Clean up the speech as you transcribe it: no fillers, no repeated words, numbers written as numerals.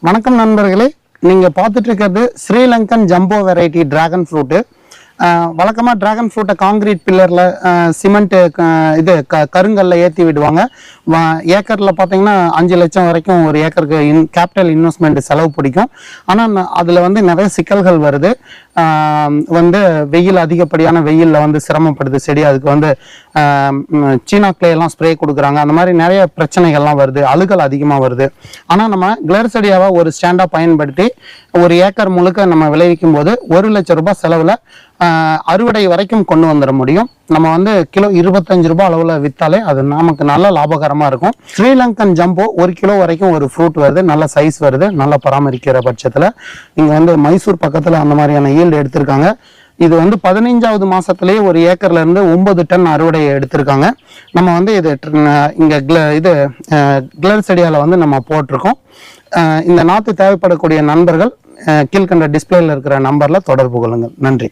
வணக்கம் நண்பர்களே, நீங்கள் பார்த்துட்டு இருக்கிறது Sri Lankan jumbo variety dragon fruit. வழக்கமாக டிராகன் ஃப்ரூட்டை காங்கிரீட் பில்லரில் சிமெண்ட்டு இது கருங்கல்ல ஏற்றி விடுவாங்க. ஏக்கரில் பார்த்தீங்கன்னா 5 லட்சம் வரைக்கும் ஒரு ஏக்கருக்கு கேபிட்டல் இன்வெஸ்ட்மெண்ட் செலவு பிடிக்கும். ஆனால் அதில் வந்து நிறைய சிக்கல்கள் வருது. வெயில் அதிகப்படியான வெயிலில் சிரமப்படுது செடி. அதுக்கு சீனா கிளேயெல்லாம் ஸ்ப்ரே கொடுக்குறாங்க. அந்த மாதிரி நிறைய பிரச்சனைகள்லாம் வருது, அழுகல் அதிகமாக வருது. ஆனால் நம்ம கிளர்செடியாவை ஒரு ஸ்டாண்டாக பயன்படுத்தி ஒரு ஏக்கர் முழுக்க நம்ம விளைவிக்கும் போது 1 லட்சம் ரூபாய் செலவில் அறுவடை வரைக்கும் கொண்டு வந்துட முடியும். நம்ம கிலோ 25 ரூபாய் அளவில் விற்றாலே அது நமக்கு நல்ல லாபகரமாக இருக்கும். ஸ்ரீலங்கன் ஜம்போ 1 கிலோ வரைக்கும் ஒரு ஃப்ரூட் வருது, நல்ல சைஸ் வருது. நல்லா பராமரிக்கிற பட்சத்தில் இங்கே மைசூர் பக்கத்தில் அந்த மாதிரியான ஈல்டு எடுத்திருக்காங்க. இது 15வது மாசத்திலேயே ஒரு ஏக்கர்ல இருந்து 9 டன் அறுவடையை எடுத்திருக்காங்க. நம்ம இது இங்க கிளர்செடியால நம்ம போட்டிருக்கோம். இந்த நாற்று தேவைப்படக்கூடிய நண்பர்கள் கீழ்கண்ட டிஸ்பிளேல இருக்கிற நம்பர்ல தொடர்பு கொள்ளுங்கள். நன்றி.